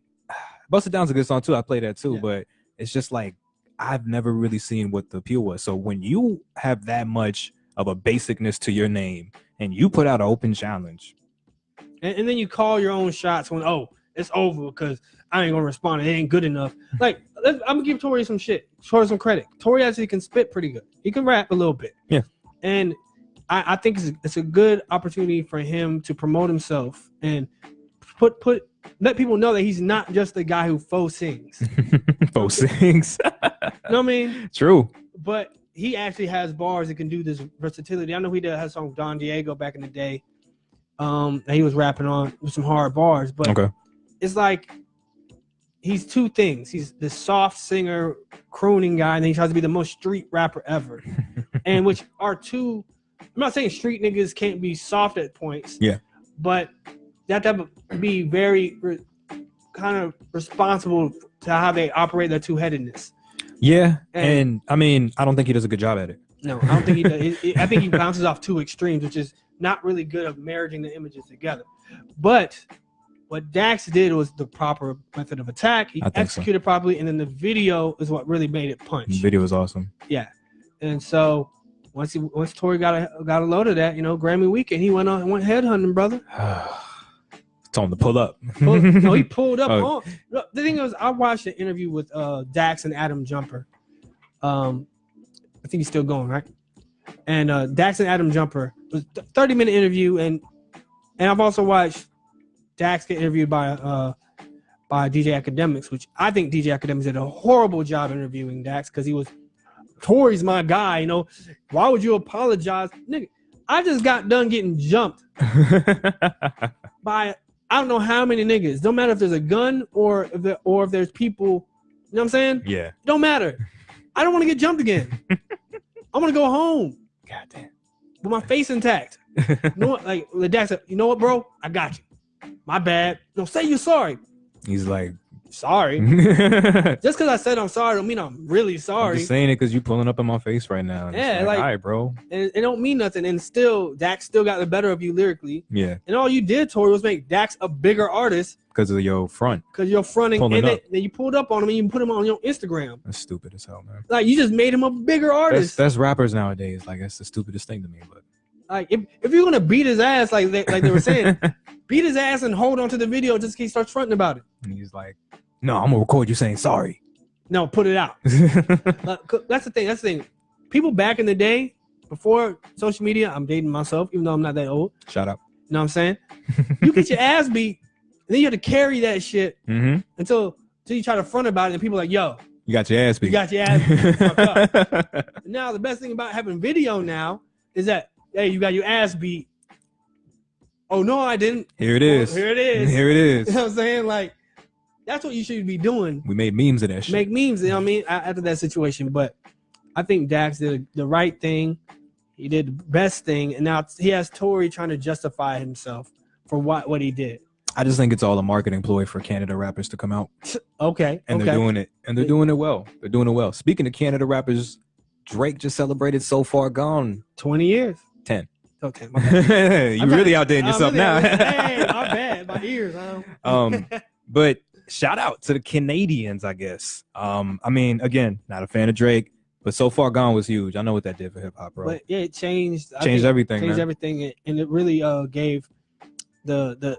Bust It Down's a good song too. I play that too, but it's just like I've never really seen what the appeal was. So when you have that much of a basicness to your name and you put out an open challenge, and then you call your own shots when it's over because I ain't gonna respond. It ain't good enough. Like I'm gonna give Tory some shit. Tory some credit. Tory actually can spit pretty good. He can rap a little bit. Yeah. And I think it's a good opportunity for him to promote himself and let people know that he's not just the guy who faux sings. Faux sings. You know what I mean? True. But he actually has bars that can do this versatility. I know he had a song with Don Diego back in the day. That he was rapping on with some hard bars, but it's like he's two things. He's the soft singer, crooning guy, and then he tries to be the most street rapper ever. And which are two. I'm not saying street niggas can't be soft at points. Yeah. But they have to be very kind of responsible to how they operate their two-headedness. Yeah, and I mean, I don't think he does a good job at it. No, I don't think he does. I think he bounces off two extremes, which is not really good at marrying the images together. But what Dax did was the proper method of attack. He executed properly, and then the video is what really made it punch. The video was awesome. Yeah, and so once Tory got a load of that, Grammy weekend, he went headhunting, brother. Told him to pull up. No, he pulled up. Oh. The thing is, I watched an interview with Dax and Adam Jumper. I think he's still going, right? And Dax and Adam Jumper was a 30-minute interview, and I've also watched Dax get interviewed by DJ Academics, which I think DJ Academics did a horrible job interviewing Dax because Tory's my guy. Why would you apologize, nigga? I just got done getting jumped by I don't know how many niggas. Don't matter if there's a gun or if there's people. You know what I'm saying? Yeah. Don't matter. I don't want to get jumped again. I want to go home. God damn. With my face intact. You know what? Like the dad said, you know what, bro? I got you. My bad. No, say you're sorry. He's like, sorry. Just because I said I'm sorry don't mean I'm really sorry. I'm just saying it because you pulling up in my face right now. Yeah, like, all right, bro. And it don't mean nothing. And still, Dax still got the better of you lyrically. Yeah. And all you did, Tory, was make Dax a bigger artist. Because of your front. Because you're fronting. And then you pulled up on him and you put him on your Instagram. That's stupid as hell, man. Like, you just made him a bigger artist. That's rappers nowadays. Like, that's the stupidest thing to me. But like, if you're going to beat his ass, like they were saying, beat his ass and hold on to the video just in case he starts fronting about it. And he's like, no, I'm going to record you saying sorry. No, put it out. That's the thing. People back in the day, before social media, I'm dating myself, even though I'm not that old. Shout out. You know what I'm saying? You get your ass beat, and then you have to carry that shit until you try to front about it, and people are like, yo. You got your ass beat. You got your ass beat. Fuck up. Now, the best thing about having video now is that, hey, you got your ass beat. Oh, no, I didn't. Here it is. Here it is. Here it is. You know what I'm saying? Like, that's what you should be doing. We made memes of that shit. Make memes, you know what I mean, after that situation. But I think Dax did the right thing. He did the best thing. And now he has Tory trying to justify himself for what he did. I just think it's all a marketing ploy for Canada rappers to come out. Okay. And they're doing it. And they're doing it well. They're doing it well. Speaking of Canada rappers, Drake just celebrated So Far Gone. 20 years. 10. Oh, 10. My bad. You're really outdating yourself now. Hey, my bad. My ears. But shout out to the Canadians, I guess. I mean, again, not a fan of Drake, but So Far Gone was huge. I know what that did for hip hop, bro. But yeah, it changed everything. Changed everything, and it really gave the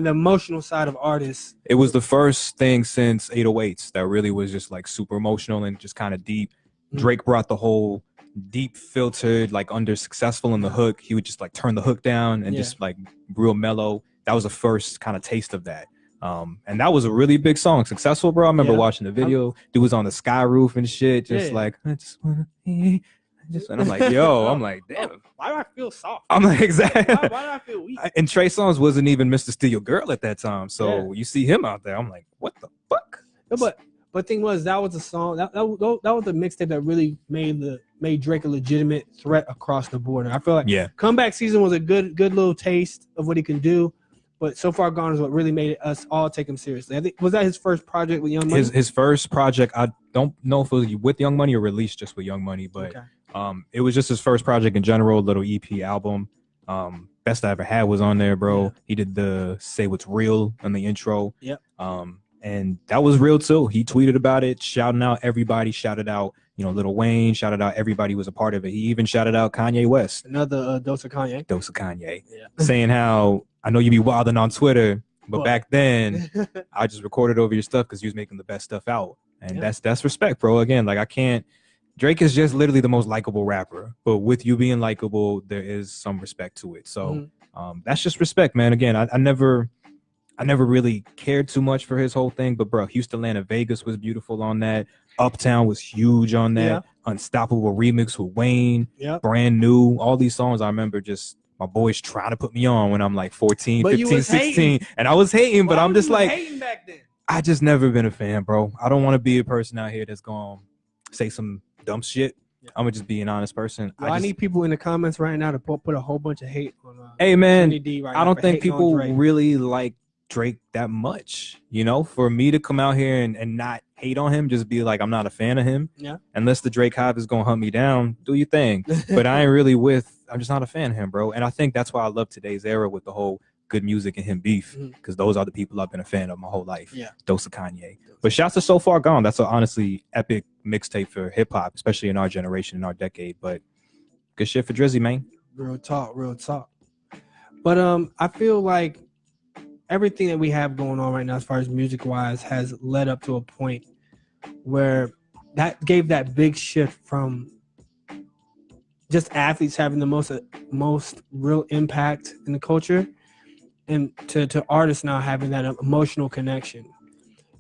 emotional side of artists. It was the first thing since 808s that really was just like super emotional and just kind of deep. Drake brought the whole deep filtered, like under successful in the hook. He would just like turn the hook down and just like real mellow. That was the first kind of taste of that. And that was a really big song. Successful, bro. I remember watching the video. Dude was on the sky roof and shit, just like, I just wanna be. And I'm like, yo, I'm like, damn. Why do I feel soft? I'm like, exactly. Why do I feel weak? And Trey Songz wasn't even Mr. Steal Your Girl at that time. So you see him out there. I'm like, what the fuck? No, but thing was, that was a song that was a mixtape that really made Drake a legitimate threat across the board. And I feel like Comeback Season was a good little taste of what he can do. But So Far Gone is what really made us all take him seriously. I think, was that his first project with Young Money? His first project, I don't know if it was with Young Money or released just with Young Money, but it was just his first project in general, little EP album. Best I Ever Had was on there, bro. Yeah. He did the Say What's Real on the intro. Yep. And that was real too. He tweeted about it, shouting out everybody, shouted out, Lil Wayne, shouted out everybody who was a part of it. He even shouted out Kanye West. Another dose of Kanye. Dose of Kanye. Yeah. Saying how, I know you be wilding on Twitter, but back then, I just recorded over your stuff because you was making the best stuff out. And that's respect, bro. Again, like I can't, Drake is just literally the most likable rapper. But with you being likable, there is some respect to it. So that's just respect, man. Again, I never really cared too much for his whole thing. But, bro, Houston, Atlanta, Vegas was beautiful on that. Uptown was huge on that. Yeah. Unstoppable remix with Wayne. Yep. Brand new. All these songs I remember just my boys trying to put me on when I'm like 14, 15, 16. Hating. And I was hating, but I'm just like, hating back then? I just never been a fan, bro. I don't want to be a person out here that's going to say some dumb shit. Yeah. I'm going to just be an honest person. Well, I need people in the comments right now to put a whole bunch of hate on hey, man, I don't think people really like Drake that much, for me to come out here and not hate on him, just be like, I'm not a fan of him. Yeah. Unless the Drake hype is going to hunt me down, do your thing. But I ain't really I'm just not a fan of him, bro. And I think that's why I love today's era with the whole good music and him beef, because those are the people I've been a fan of my whole life. Yeah. Dose of Kanye. But shouts are So Far Gone. That's an honestly epic mixtape for hip hop, especially in our generation, in our decade. But good shit for Drizzy, man. Real talk. But I feel like everything that we have going on right now, as far as music wise, has led up to a point where that gave that big shift from just athletes having the most real impact in the culture, and to artists now having that emotional connection.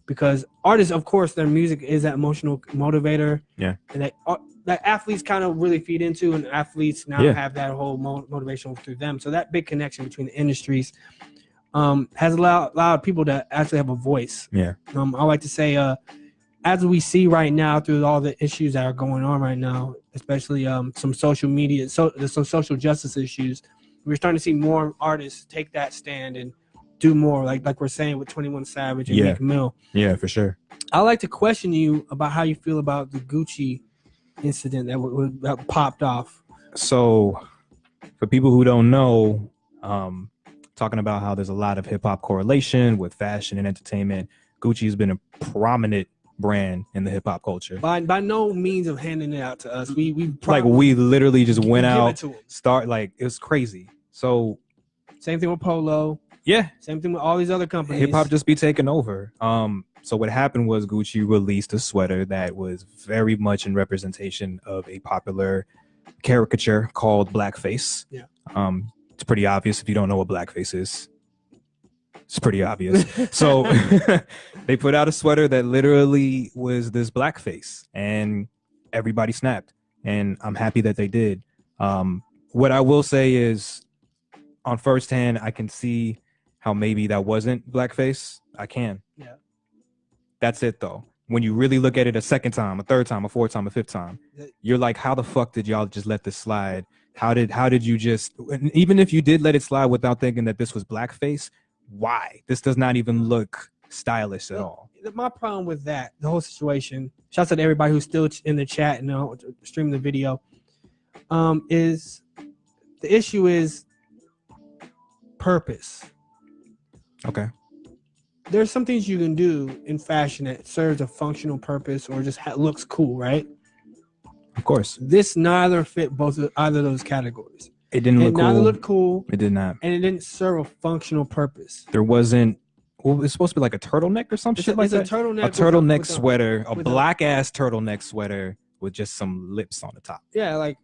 Because artists, of course, their music is that emotional motivator. Yeah. And that athletes kind of really feed into, and athletes now have that whole motivation through them. So that big connection between the industries has allowed people to actually have a voice. Yeah. I like to say, as we see right now through all the issues that are going on right now, especially some social media, some social justice issues, we're starting to see more artists take that stand and do more, like we're saying with 21 Savage and Meek Mill. Yeah, for sure. I'd like to question you about how you feel about the Gucci incident that popped off. So, for people who don't know, talking about how there's a lot of hip-hop correlation with fashion and entertainment, Gucci has been a prominent brand in the hip-hop culture. By no means of handing it out to us. We literally just went out, it was crazy. So same thing with Polo. Yeah. Same thing with all these other companies. Hip-hop just be taking over. So what happened was Gucci released a sweater that was very much in representation of a popular caricature called Blackface. Yeah. It's pretty obvious if you don't know what Blackface is. It's pretty obvious. So they put out a sweater that literally was this blackface, and everybody snapped. And I'm happy that they did. What I will say is, on first hand, I can see how maybe that wasn't blackface. I can. Yeah. That's it, though. When you really look at it a second time, a third time, a fourth time, a fifth time, you're like, how the fuck did y'all just let this slide? How did you just, even if you did let it slide without thinking that this was blackface, why? This does not even look stylish at all. My problem with that, the whole situation, shouts out to everybody who's still in the chat and streaming the video, is the issue is purpose. Okay. There's some things you can do in fashion that serves a functional purpose or just looks cool, right? Of course. This neither fit either of those categories. It didn't look cool. It neither looked cool. It did not. And it didn't serve a functional purpose. There wasn't, it's supposed to be like a turtleneck or some shit like that? It's a turtleneck. A turtleneck sweater, a black-ass turtleneck sweater with just some lips on the top. Yeah, like,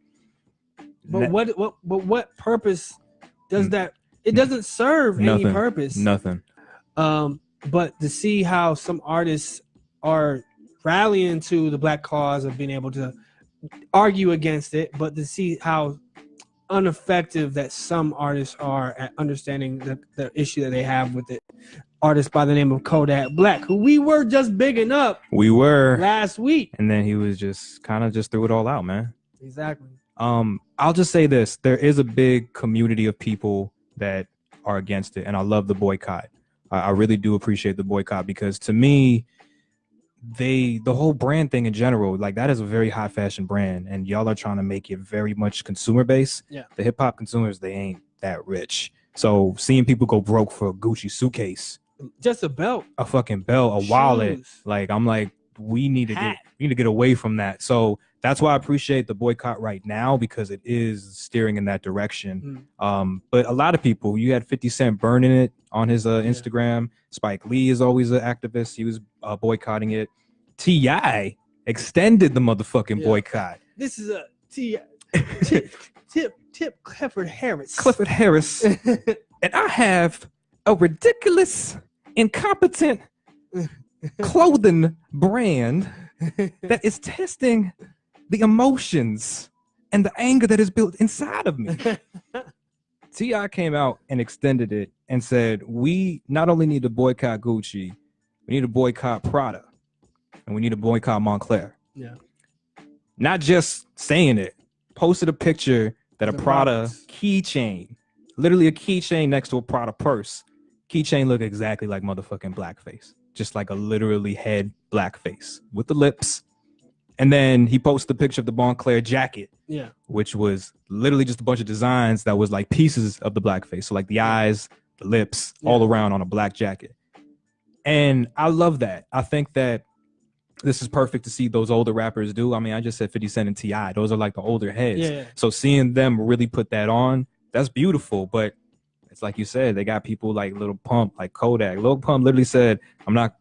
but what purpose does that, it doesn't serve any purpose. Nothing. But to see how some artists are rallying to the black cause of being able to argue against it, but to see how ineffective that some artists are at understanding the issue that they have with it. Artist by the name of Kodak Black, who we were just bigging up. We were last week. And then he was just kind of just threw it all out, man. Exactly. I'll just say this. There is a big community of people that are against it, and I love the boycott. I really do appreciate the boycott, because to me, the whole brand thing in general, like, that is a very high fashion brand, and y'all are trying to make it very much consumer based. Yeah. The hip hop consumers, they ain't that rich. So seeing people go broke for a Gucci suitcase, just a belt, a fucking belt, a wallet, like, I'm like, we need to get away from that. So that's why I appreciate the boycott right now, because it is steering in that direction. But a lot of people, you had 50 Cent burning it on his Instagram. Spike Lee is always an activist. He was boycotting it. T.I. extended the motherfucking boycott. This is a Tip Clifford Harris. And I have a ridiculous, incompetent clothing brand that is testing the emotions and the anger that is built inside of me. T.I. came out and extended it and said, we not only need to boycott Gucci, we need to boycott Prada, and we need to boycott Montclair. Yeah. Not just saying it, posted a picture that a Prada keychain, literally a keychain next to a Prada purse. Keychain looked exactly like motherfucking Blackface. Just like a literally head Blackface with the lips. And then he posted a picture of the Montclair jacket, which was literally just a bunch of designs that was like pieces of the Blackface. So like the eyes, the lips, all around on a black jacket. And I love that. I think that this is perfect to see those older rappers do. I mean, I just said 50 Cent and T.I. Those are like the older heads. So seeing them really put that on, that's beautiful. But it's like you said, they got people like Lil Pump, like Kodak. Lil Pump literally said, Lil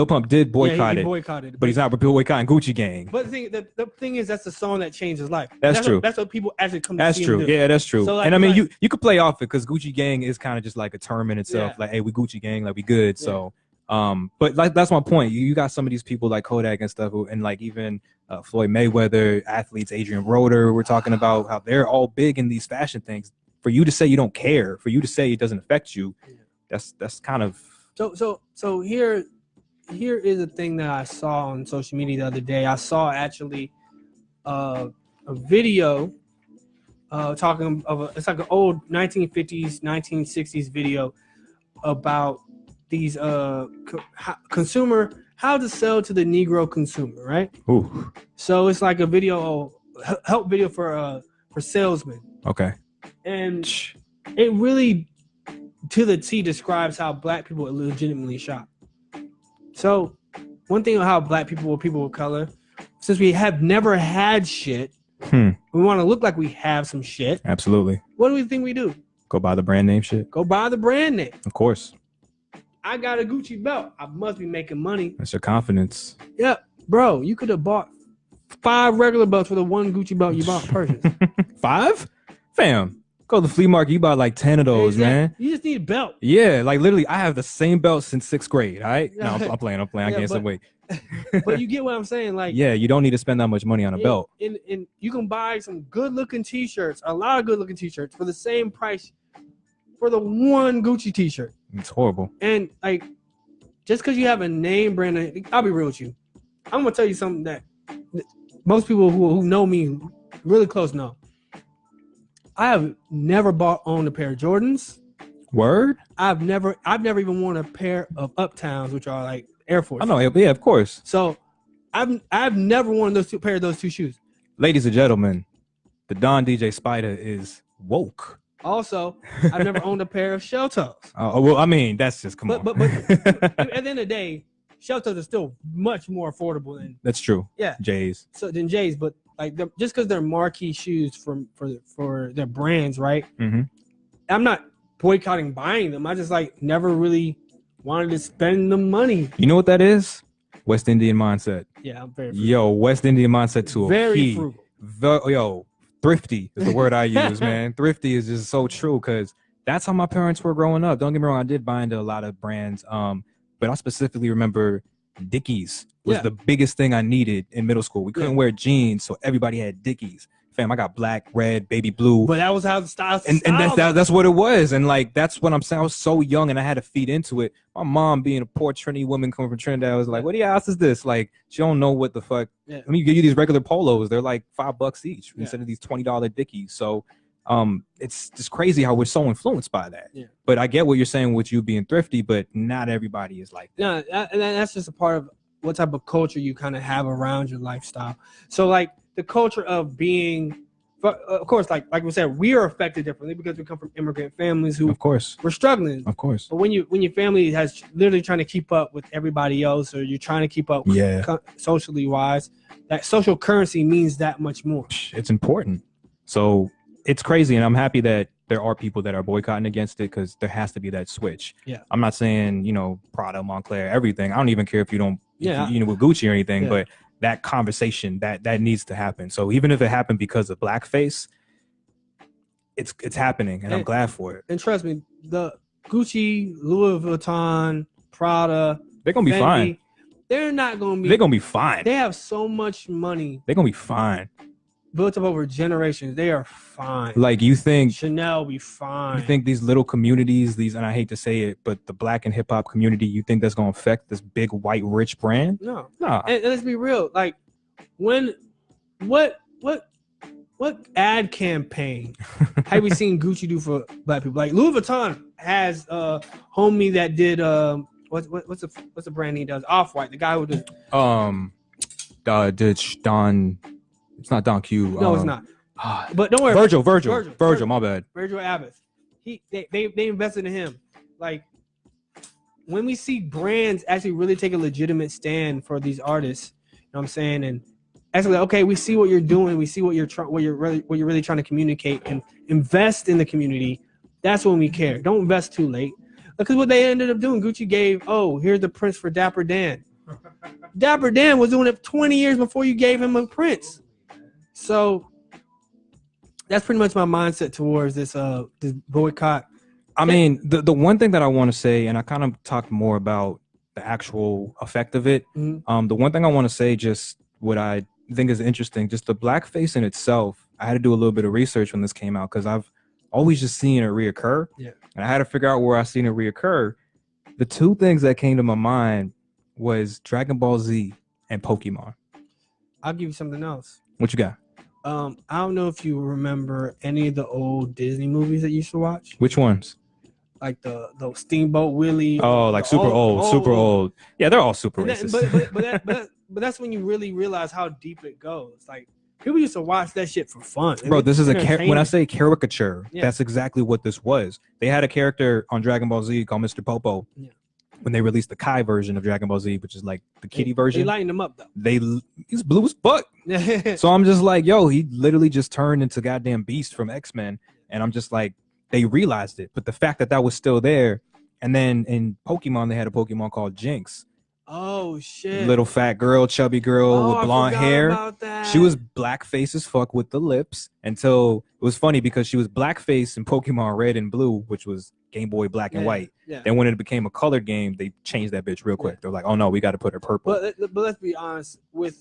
Pump did boycott he boycotted, but he's not boycotting Gucci Gang. But the thing is, that's the song that changed his life. That's true. That's what people actually come to see. That's true. Yeah, that's true. So like, and I mean, you could play off it because Gucci Gang is kind of just like a term in itself. Like, hey, we Gucci Gang, like we good. So but like that's my point. You got some of these people like Kodak and stuff, and like even Floyd Mayweather, athletes, Adrian Broder. We're talking about how they're all big in these fashion things. For you to say you don't care, for you to say it doesn't affect you, that's kind of so here is a thing that I saw on social media the other day. I saw actually a video talking of it's like an old 1950s, 1960s video about these consumer, how to sell to the Negro consumer, right? Ooh. So it's like a video, help video for salesmen. Okay. And it really, to the T, describes how black people legitimately shop. So one thing about how black people or people of color, since we have never had shit, we want to look like we have some shit. Absolutely. What do we think we do? Go buy the brand name shit. Go buy the brand name. Of course. I got a Gucci belt. I must be making money. That's your confidence. Yeah, bro. You could have bought 5 regular belts for the one Gucci belt you bought purchase. 5? Fam. Go to the flea market. You buy like 10 of those, man. You just need a belt. Yeah, like literally, I have the same belt since 6th grade. All right. No, I'm playing. I can't say wait. But you get what I'm saying, like you don't need to spend that much money on a belt. And you can buy some good-looking T-shirts, a lot of good-looking T-shirts for the same price for the one Gucci T-shirt. It's horrible. And like, just because you have a name brand, I'll be real with you. I'm gonna tell you something that most people who know me really close know. I have never owned a pair of Jordans. Word? I've never even worn a pair of Uptowns, which are like Air Force. I know, yeah, of course. So I've never worn those pair of those two shoes. Ladies and gentlemen, the Don DJ Spider is woke. Also, I've never owned a pair of shell toes. Oh, well, I mean, that's just come on. But at the end of the day, shell toes are still much more affordable than that's true. Yeah, J's. So than J's, but like just because they're marquee shoes for their brands, right? Mm-hmm. I'm not boycotting buying them. I just like never really wanted to spend the money. You know what that is? West Indian mindset. Yeah, I'm very frugal. Yo, West Indian mindset to a very key. frugal. Yo, thrifty is the word I use, man. Thrifty is just so true because that's how my parents were growing up. Don't get me wrong, I did buy into a lot of brands, but I specifically remember Dickies was the biggest thing I needed in middle school. We couldn't wear jeans, so everybody had Dickies. Fam, I got black, red, baby blue. But that was how the style. And that's what it was. And like that's what I'm saying. I was so young and I had to feed into it. My mom, being a poor Trinity woman coming from Trinidad, was like, "What do you ask is this?" Like she don't know what the fuck. Yeah. Let me give you these regular polos. They're like $5 each instead of these $20 Dickies. So it's just crazy how we're so influenced by that. Yeah. But I get what you're saying with you being thrifty, but not everybody is like that. No, and that's just a part of what type of culture you kind of have around your lifestyle. So like the culture of being of course, like we said, we are affected differently because we come from immigrant families who, of course, we're struggling. Of course. But when your family has literally trying to keep up with everybody else, or you're trying to keep up socially wise, that social currency means that much more. It's important. So it's crazy, and I'm happy that there are people that are boycotting against it because there has to be that switch. Yeah. I'm not saying, Prada, Moncler, everything. I don't even care if you don't, with Gucci or anything, but that conversation that needs to happen. So even if it happened because of blackface, it's happening, and I'm glad for it. And trust me, the Gucci, Louis Vuitton, Prada, they're gonna be Fendi, fine. They're not gonna be. They're gonna be fine. They have so much money. They're gonna be fine. Built up over generations, they are fine. Like, you think Chanel be fine? You think these little communities, and I hate to say it, but the black and hip hop community, you think that's gonna affect this big white rich brand? No. And let's be real. Like, what ad campaign have we seen Gucci do for black people? Like, Louis Vuitton has a homie that did what's the brand he does? Off-White, the guy who did Don. It's not Don Q. No, it's not. But don't worry. Virgil, my bad. Virgil Abloh. They invested in him. Like, when we see brands actually really take a legitimate stand for these artists, you know what I'm saying? And actually, okay, we see what you're doing, we see what you're really trying to communicate, and invest in the community. That's when we care. Don't invest too late. Look at what they ended up doing. Gucci gave, here's the Prince for Dapper Dan. Dapper Dan was doing it 20 years before you gave him a Prince. So that's pretty much my mindset towards this boycott. I mean, the one thing that I want to say, and I kind of talked more about the actual effect of it. Mm-hmm. The one thing I want to say, just what I think is interesting, just the blackface in itself. I had to do a little bit of research when this came out because I've always just seen it reoccur. Yeah. And I had to figure out where I seen it reoccur. The two things that came to my mind was Dragon Ball Z and Pokemon. I'll give you something else. What you got? I don't know if you remember any of the old Disney movies that you used to watch. Which ones? Like the Steamboat Willie. Oh, like super old. Yeah, they're all super racist. But that's when you really realize how deep it goes. Like, people used to watch that shit for fun. Bro, this is when I say caricature, that's exactly what this was. They had a character on Dragon Ball Z called Mr. Popo. Yeah. When they released the Kai version of Dragon Ball Z, which is like the kiddie version. They lightened him up, though. He's blue as fuck. So I'm just like, yo, he literally just turned into goddamn Beast from X-Men. And I'm just like, they realized it. But the fact that was still there. And then in Pokemon, they had a Pokemon called Jinx. Oh, shit. Little fat girl, chubby girl with blonde hair. She was blackface as fuck with the lips until it was funny because she was blackface in Pokemon Red and Blue, which was Game Boy Black and White. Yeah. Then when it became a colored game, they changed that bitch real quick. Yeah. They're like, oh no, we got to put her purple. But let's be honest, don't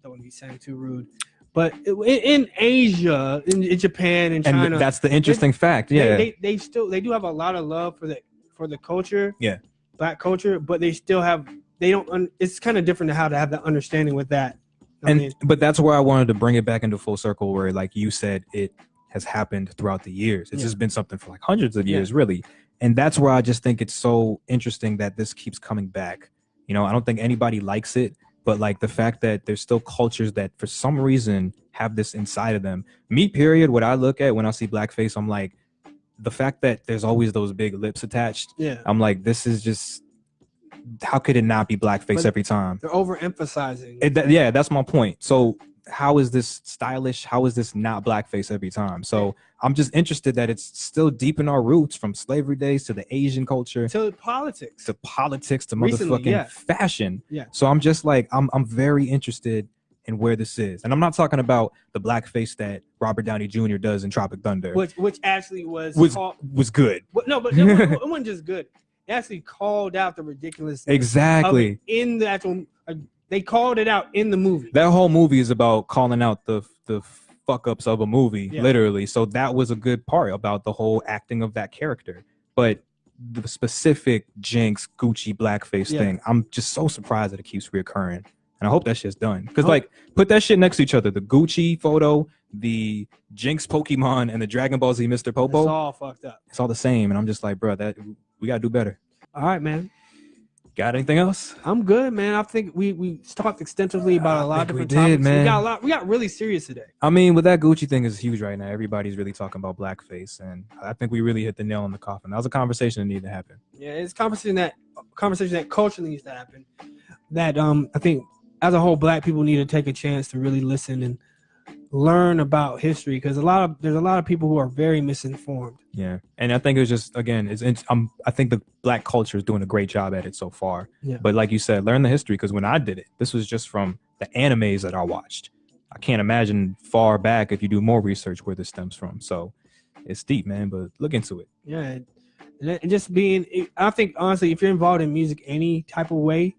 want to be saying too rude, but in Asia, in Japan, and China, and that's the interesting fact. Yeah, they do have a lot of love for the culture. Yeah. Black culture, but they still have, it's kind of different to how to have that understanding with that. But that's where I wanted to bring it back into full circle, where, like you said, it has happened throughout the years. It's just been something for like hundreds of years, really. And that's where I just think it's so interesting that this keeps coming back. I don't think anybody likes it, but like the fact that there's still cultures that for some reason have this inside of them. Me, period, what I look at when I see blackface, I'm like, the fact that there's always those big lips attached, I'm like, this is just, how could it not be blackface every time? They're overemphasizing. That's my point. So how is this stylish? How is this not blackface every time? So I'm just interested that it's still deep in our roots, from slavery days to the Asian culture to politics to motherfucking fashion. Yeah. So I'm just like, I'm very interested in where this is, and I'm not talking about the blackface that Robert Downey Jr. does in Tropic Thunder, which actually was good. No, but it wasn't just good. It actually called out the ridiculousness. Exactly. In the actual, they called it out in the movie. That whole movie is about calling out the fuck ups of a movie, literally. So that was a good part about the whole acting of that character. But the specific Jinx Gucci blackface thing, I'm just so surprised that it keeps reoccurring. And I hope that shit's done. Because, like, put that shit next to each other. The Gucci photo, the Jinx Pokemon, and the Dragon Ball Z Mr. Popo. It's all fucked up. It's all the same. And I'm just like, bro, we got to do better. All right, man. Got anything else? I'm good, man. I think we talked extensively about a lot of different we did, topics. man. We got really serious today. I mean, with that Gucci thing is huge right now. Everybody's really talking about blackface, and I think we really hit the nail on the coffin. That was a conversation that needed to happen. Yeah, it's conversation that culturally needs to happen. That I think as a whole, Black people need to take a chance to really listen and learn about history, because there's a lot of people who are very misinformed. Yeah, and I think it was just, again, I think the Black culture is doing a great job at it so far. Yeah. But like you said, learn the history, because when I did it, this was just from the animes that I watched. I can't imagine far back, if you do more research, where this stems from. So it's deep, man, but look into it. Yeah, and just I think honestly, if you're involved in music any type of way,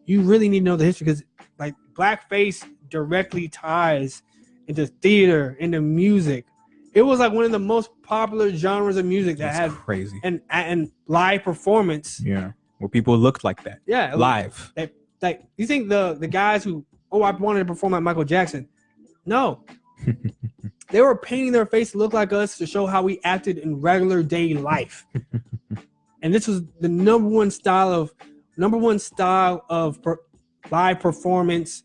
you really need to know the history, because like blackface directly ties into theater, into music. It was like one of the most popular genres of music that had crazy and live performance. Yeah, where people looked like that. Yeah, live. Like you think the guys who I wanted to perform like Michael Jackson? No, they were painting their face to look like us to show how we acted in regular day life. And this was the number one style of live performance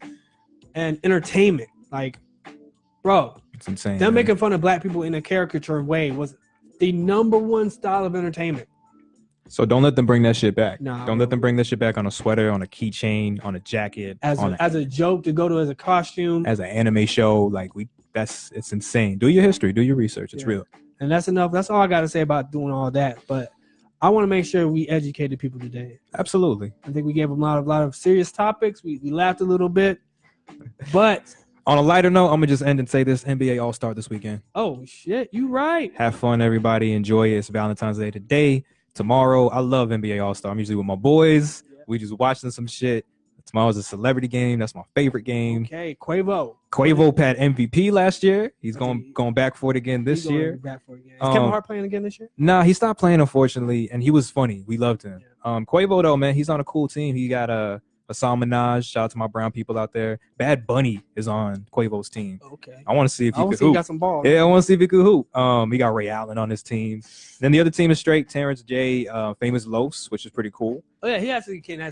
and entertainment. Like, bro, it's insane. Them making fun of Black people in a caricature way was the number one style of entertainment. So don't let them bring that shit back. Nah, don't let them bring that shit back on a sweater, on a keychain, on a jacket, as a joke to go to, as a costume, as an anime show. Like it's insane. Do your history, do your research. It's real. And that's enough. That's all I got to say about doing all that. But I want to make sure we educated people today. Absolutely. I think we gave them a lot of serious topics. We laughed a little bit, but on a lighter note, I'm gonna just end and say this: NBA All-Star this weekend. Oh shit, you right. Have fun, everybody. Enjoy it. It's Valentine's Day today. Tomorrow, I love NBA All-Star. I'm usually with my boys. Yeah. We just watching some shit. Tomorrow's a celebrity game. That's my favorite game. Okay, Quavo had MVP last year. He's going back for it again this year. Back for it again. Is Kevin Hart playing again this year? Nah, he stopped playing, unfortunately, and he was funny. We loved him. Yeah. Quavo, though, man, he's on a cool team. He got Hassan Minaj. Shout out to my brown people out there. Bad Bunny is on Quavo's team. Okay. I want to see if he could hoop. He got some balls. Yeah, I want to see if he could hoop. He got Ray Allen on his team. Then the other team is straight Terrence J, Famous Los, which is pretty cool. Oh yeah, he actually can. I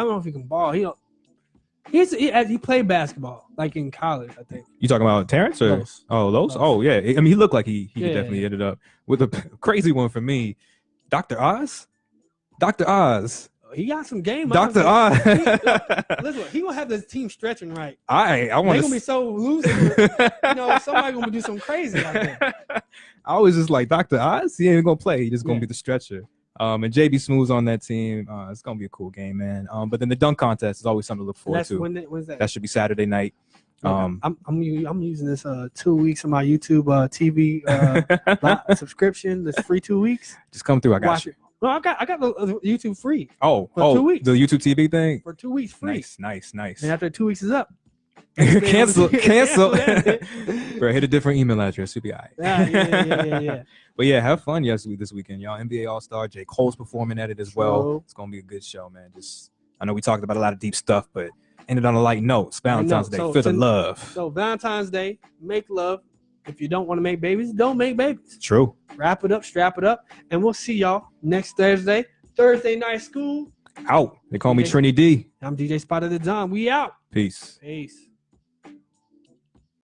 don't know if he can ball. He played basketball like in college, I think. You talking about Terrence or Los? Oh, Los? Oh yeah. I mean, he looked like he definitely ended up with a crazy one for me. Dr. Oz. He got some game. Dr. Oz. Listen, he gonna have the team stretching right. I want. They're gonna be so loose. Somebody gonna do something crazy out there. I was just like, Dr. Oz, he ain't gonna play. He's just gonna be the stretcher. And JB Smooth's on that team. It's gonna be a cool game, man. But then the dunk contest is always something to look forward to. When's that? That should be Saturday night. I'm using this 2 weeks of my YouTube TV subscription. This free 2 weeks. Just come through. I got you. No, I got the YouTube free. For 2 weeks. The YouTube TV thing for 2 weeks free. Nice. And after 2 weeks is up, cancel. Bro, hit a different email address. You'll be all right. Yeah. But yeah, have fun this weekend, y'all. NBA All-Star. J. Cole's performing at it as well. It's gonna be a good show, man. I know we talked about a lot of deep stuff, but ended on a light note. It's Valentine's Day. Feel the love. So Valentine's Day, make love. If you don't want to make babies, don't make babies. True. Wrap it up, strap it up, and we'll see y'all next Thursday. Thursday night school. Out. They call me Trini D. I'm DJ Spot of the Don. We out. Peace.